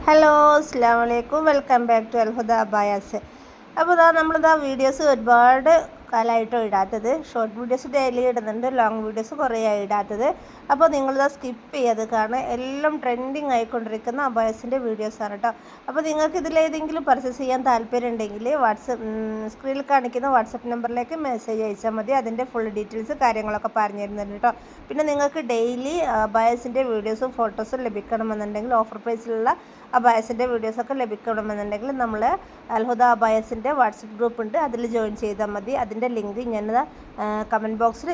Hello അസ്സലാമു അലൈക്കും welcome back to Alhuda abayas. അപ്പോൾ നമ്മളിതാ വീഡിയോസ് ഒരുപാട് കാലമായിട്ടോ ഇടാത്തത്. ഷോർട്ട് വീഡിയോസ് ഡെയിലി ഇടുന്നുണ്ട്, ലോങ് വീഡിയോസ് കുറേ ആയി ഇടാത്തത്. അപ്പോൾ നിങ്ങളിതാ സ്കിപ്പ് ചെയ്യാതെ കാരണം എല്ലാം ട്രെൻഡിങ് ആയിക്കൊണ്ടിരിക്കുന്ന അബായസിൻ്റെ വീഡിയോസാണ് കേട്ടോ. അപ്പോൾ നിങ്ങൾക്ക് ഇതിലേതെങ്കിലും പർച്ചേസ് ചെയ്യാൻ താല്പര്യം ഉണ്ടെങ്കിൽ സ്ക്രീനിൽ കാണിക്കുന്ന വാട്സപ്പ് നമ്പറിലേക്ക് മെസ്സേജ് അയച്ചാൽ മതി. അതിൻ്റെ ഫുൾ ഡീറ്റെയിൽസ് കാര്യങ്ങളൊക്കെ പറഞ്ഞു തരുന്നുണ്ട് കേട്ടോ. പിന്നെ നിങ്ങൾക്ക് ഡെയിലി അബായസിൻ്റെ വീഡിയോസും ഫോട്ടോസും ലഭിക്കണമെന്നുണ്ടെങ്കിൽ ഓഫർ പ്രൈസിലുള്ള അബായസിൻ്റെ വീഡിയോസൊക്കെ ലഭിക്കണമെന്നുണ്ടെങ്കിൽ നമ്മൾ അൽഹുദ അബായസിൻ്റെ വാട്സപ്പ് ഗ്രൂപ്പ് ഉണ്ട്, അതിൽ ജോയിൻ ചെയ്താൽ മതി. അതിൻ്റെ ലിങ്ക് ഞാൻ കമൻറ്റ് ബോക്സിൽ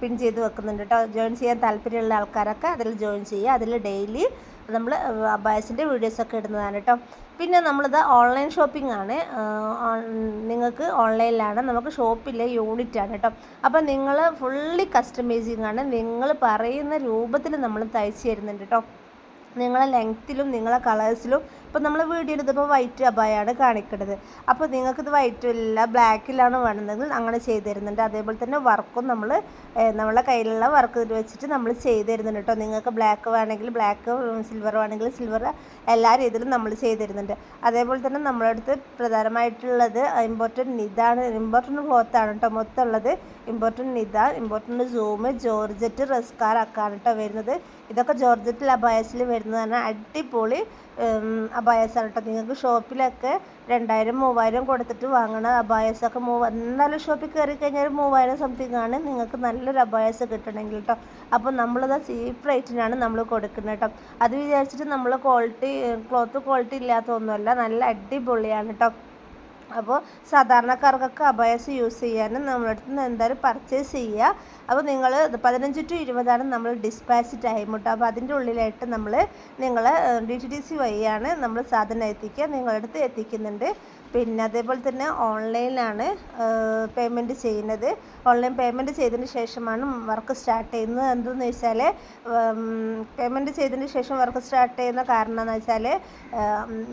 പിൻ ചെയ്ത് വെക്കുന്നുണ്ട് കേട്ടോ. ജോയിൻ ചെയ്യാൻ താല്പര്യമുള്ള ആൾക്കാരൊക്കെ അതിൽ ജോയിൻ ചെയ്യുക. അതിൽ ഡെയിലി നമ്മൾ അബായസിൻ്റെ വീഡിയോസൊക്കെ ഇടുന്നതാണ് കേട്ടോ. പിന്നെ നമ്മളിത് ഓൺലൈൻ ഷോപ്പിംഗ് ആണ്. നിങ്ങൾക്ക് ഓൺലൈനിലാണ്, നമുക്ക് ഷോപ്പിലെ യൂണിറ്റാണ് കേട്ടോ. അപ്പോൾ നിങ്ങൾ ഫുള്ളി കസ്റ്റമൈസിങ് ആണ്, നിങ്ങൾ പറയുന്ന രൂപത്തിൽ നമ്മൾ തയ്ച്ച് തരുന്നുണ്ട് കേട്ടോ. നിങ്ങളെ ലെങ്ത്തിലും നിങ്ങളെ കളേഴ്സിലും ഇപ്പോൾ നമ്മൾ വീഡിയോയിൽ ഇതിപ്പോൾ വൈറ്റ് അബായാണ് കാണിക്കുന്നത്. അപ്പോൾ നിങ്ങൾക്കിത് വൈറ്റും ഇല്ല ബ്ലാക്കിലാണ് വേണമെങ്കിൽ അങ്ങനെ ചെയ്ത് തരുന്നുണ്ട്. അതേപോലെ തന്നെ വർക്കും നമ്മളെ കയ്യിലുള്ള വർക്ക് വെച്ചിട്ട് നമ്മൾ ചെയ്ത് തരുന്നുണ്ട് കേട്ടോ. നിങ്ങൾക്ക് ബ്ലാക്ക് വേണമെങ്കിൽ ബ്ലാക്ക്, സിൽവർ വേണമെങ്കിൽ സിൽവർ, എല്ലാ രീതിയിലും നമ്മൾ ചെയ്ത് തരുന്നുണ്ട്. അതേപോലെ തന്നെ നമ്മളെ അടുത്ത് പ്രധാനമായിട്ടുള്ളത് ഇമ്പോർട്ടൻറ്റ് ക്ലോത്താണ് കേട്ടോ. മൊത്തമുള്ളത് important Nida, important zoom, georgette, റസ്കാറൊക്കെയാണ് കേട്ടോ വരുന്നത്. ഇതൊക്കെ ജോർജറ്റിൽ അബായസിൽ വരുന്നതാണ്. അടിപൊളി അബായസാണ് കേട്ടോ. നിങ്ങൾക്ക് ഷോപ്പിലൊക്കെ 2000-3000 കൊടുത്തിട്ട് വാങ്ങണ അബായസൊക്കെ എന്തായാലും ഷോപ്പിൽ കയറി കഴിഞ്ഞാൽ 3000 സംതിങ് ആണ് നിങ്ങൾക്ക് നല്ലൊരു അബായസ് കിട്ടണമെങ്കിൽ കേട്ടോ. അപ്പോൾ നമ്മളത് ചീപ്പ് റേറ്റിനാണ് നമ്മൾ കൊടുക്കുന്നത് കേട്ടോ. അത് വിചാരിച്ചിട്ട് നമ്മൾ ക്ലോത്ത് ക്വാളിറ്റി ഇല്ലാത്തതൊന്നുമല്ല, നല്ല അടിപൊളിയാണ് കേട്ടോ. അപ്പോൾ സാധാരണക്കാർക്കൊക്കെ അബായസ് യൂസ് ചെയ്യാനും നമ്മളടുത്ത് നിന്ന് എന്തായാലും പർച്ചേസ് ചെയ്യുക. അപ്പോൾ നിങ്ങൾ 15 to 20 നമ്മൾ ഡിസ്പാച്ച് ടൈം കേട്ടോ. അപ്പോൾ അതിൻ്റെ ഉള്ളിലായിട്ട് നിങ്ങൾ DTDC വഴിയാണ് നമ്മൾ സാധനം എത്തിക്കുക, നിങ്ങളുടെ അടുത്ത് എത്തിക്കുന്നുണ്ട്. പിന്നെ അതേപോലെ തന്നെ ഓൺലൈനിലാണ് പേയ്മെൻറ്റ് ചെയ്യുന്നത്. ഓൺലൈൻ പേയ്മെൻറ്റ് ചെയ്തതിന് ശേഷമാണ് വർക്ക് സ്റ്റാർട്ട് ചെയ്യുന്നത്. എന്തെന്ന് വെച്ചാൽ പേയ്മെൻറ്റ് ചെയ്തതിന് ശേഷം വർക്ക് സ്റ്റാർട്ട് ചെയ്യുന്ന കാരണം എന്ന് വെച്ചാൽ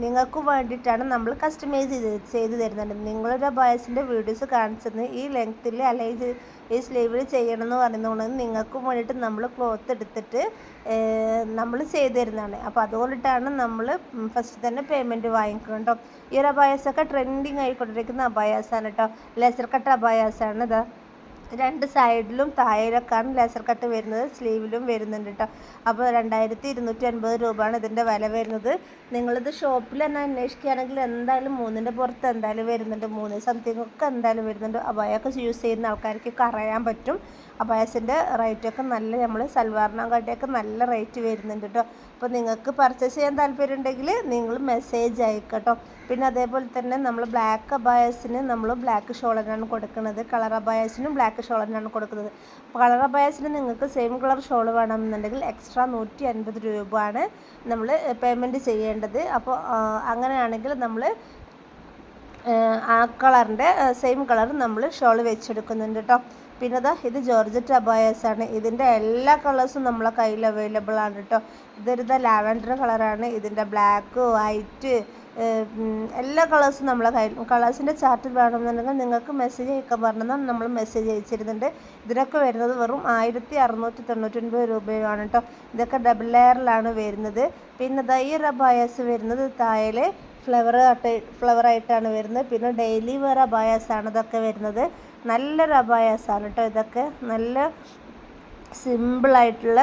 നിങ്ങൾക്ക് വേണ്ടിയിട്ടാണ് നമ്മൾ കസ്റ്റമൈസ് ചെയ്ത് തരുന്നുണ്ട്. നിങ്ങളൊരു അബായസിൻ്റെ വീഡിയോസ് കാണിച്ചത് ഈ ലെങ്ത്തിൽ അല്ലെങ്കിൽ ഈ സ്ലീവിൽ ചെയ്യണമെന്ന് പറയുന്നതുകൊണ്ട് നിങ്ങൾക്കും വേണ്ടിയിട്ട് നമ്മൾ ക്ലോത്ത് എടുത്തിട്ട് നമ്മൾ ചെയ്ത് തരുന്നതാണ്. അപ്പോൾ അതുകൊണ്ടിട്ടാണ് നമ്മൾ ഫസ്റ്റ് തന്നെ പേയ്മെൻറ്റ് വാങ്ങിക്കുന്നത് കേട്ടോ. ഈ ഒരു അബായസൊക്കെ ട്രെൻഡിങ് ആയിക്കൊണ്ടിരിക്കുന്ന അബായാസാണ് കേട്ടോ. ലേസർ കട്ട് അബായാസാണ്. ഇതാ 2 സൈഡിലും താഴെയൊക്കെയാണ് ലേസർ കട്ട് വരുന്നത്, സ്ലീവിലും വരുന്നുണ്ട് കേട്ടോ. അപ്പോൾ 2250 രൂപയാണ് ഇതിൻ്റെ വില വരുന്നത്. നിങ്ങളിത് ഷോപ്പിൽ തന്നെ അന്വേഷിക്കുകയാണെങ്കിൽ എന്തായാലും 3ൻ്റെ പുറത്ത് എന്തായാലും വരുന്നുണ്ട്, 3 സംതിങ് ഒക്കെ എന്തായാലും വരുന്നുണ്ട്. അബായൊക്കെ യൂസ് ചെയ്യുന്ന ആൾക്കാർക്കൊക്കെ അറിയാൻ പറ്റും. അബായസിൻ്റെ റേറ്റൊക്കെ നമ്മൾ സൽവാറിനെക്കാട്ടിയൊക്കെ നല്ല റേറ്റ് വരുന്നുണ്ട് കേട്ടോ. അപ്പോൾ നിങ്ങൾക്ക് പർച്ചേസ് ചെയ്യാൻ താല്പര്യം ഉണ്ടെങ്കിൽ നിങ്ങൾ മെസ്സേജ് അയക്കട്ടോ. പിന്നെ അതേപോലെ തന്നെ നമ്മൾ ബ്ലാക്ക് അബായസിന് നമ്മൾ ബ്ലാക്ക് ഷോളനാണ് കൊടുക്കുന്നത്, കളർ അബായസിനും ബ്ലാക്ക് ഷോളനാണ് കൊടുക്കുന്നത്. കളർ അബായസിന് നിങ്ങൾക്ക് സെയിം കളർ ഷോൾ വേണമെന്നുണ്ടെങ്കിൽ എക്സ്ട്രാ 150 രൂപയാണ് നമ്മൾ പേയ്മെൻറ്റ് ചെയ്യേണ്ടത്. അപ്പോൾ അങ്ങനെയാണെങ്കിൽ നമ്മൾ ആ കളറിൻ്റെ സെയിം കളർ നമ്മൾ ഷോൾ വെച്ചെടുക്കുന്നുണ്ട് കേട്ടോ. പിന്നെ ഇത് ജോർജറ്റ് അബായസാണ്. ഇതിൻ്റെ എല്ലാ കളേഴ്സും നമ്മളെ കയ്യിൽ അവൈലബിൾ ആണ് കേട്ടോ. ഇതൊരു ലാവൻഡർ കളറാണ്. ഇതിൻ്റെ ബ്ലാക്ക്, വൈറ്റ്, എല്ലാ കളേഴ്സും നമ്മളെ കയ്യിൽ. കളേഴ്സിൻ്റെ ചാർട്ട് വേണമെന്നുണ്ടെങ്കിൽ നിങ്ങൾക്ക് മെസ്സേജ് അയക്കാൻ പറഞ്ഞാൽ നമ്മൾ മെസ്സേജ് അയച്ചിരുന്നുണ്ട്. ഇതിനൊക്കെ വരുന്നത് വെറും 1699 രൂപയാണ് കേട്ടോ. ഇതൊക്കെ ഡബിൾ ലെയറിലാണ് വരുന്നത്. പിന്നെ ഈ ഒരു അബായസ് വരുന്നത് താഴെ ഫ്ലവറായിട്ടാണ് വരുന്നത്. പിന്നെ ഡെയിലി വെയർ അബായസാണ് ഇതൊക്കെ വരുന്നത്. നല്ലൊരു അബായസാണ് കേട്ടോ. ഇതൊക്കെ നല്ല സിമ്പിളായിട്ടുള്ള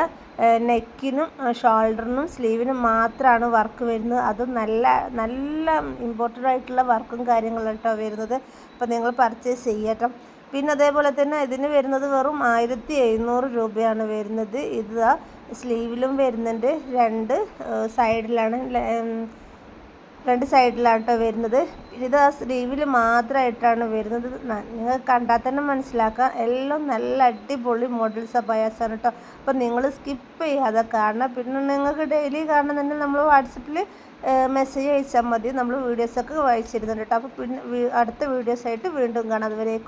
നെക്കിനും ഷോൾഡറിനും സ്ലീവിനും മാത്രമാണ് വർക്ക് വരുന്നത്. അതും നല്ല ഇമ്പോർട്ടൻ്റ് ആയിട്ടുള്ള വർക്കും കാര്യങ്ങളും കേട്ടോ വരുന്നത്. അപ്പോൾ നിങ്ങൾ പർച്ചേസ് ചെയ്യട്ടോ. പിന്നെ അതേപോലെ തന്നെ ഇതിന് വരുന്നത് വെറും 1700 രൂപയാണ് വരുന്നത്. ഇത് സ്ലീവിലും വരുന്നുണ്ട്, 2 സൈഡിലാണ് കേട്ടോ വരുന്നത്. ഇത് സ്ലീവിൽ മാത്രമായിട്ടാണ് വരുന്നത്. നിങ്ങൾ കണ്ടാൽ തന്നെ മനസ്സിലാക്കാം, എല്ലാം നല്ല അടിപൊളി മോഡൽസ് അബായസാണ് കേട്ടോ. അപ്പോൾ നിങ്ങൾ സ്കിപ്പ് ചെയ്യാതെ കാണണം. പിന്നെ നിങ്ങൾക്ക് ഡെയിലി കാണുന്നുണ്ടെങ്കിൽ നമ്മൾ വാട്സപ്പിൽ മെസ്സേജ് അയച്ചാൽ മതി, നമ്മൾ വീഡിയോസൊക്കെ വായിച്ചിരുന്നുണ്ട് കേട്ടോ. അപ്പോൾ പിന്നെ അടുത്ത വീഡിയോസായിട്ട് വീണ്ടും കാണാം. അതുവരേക്കും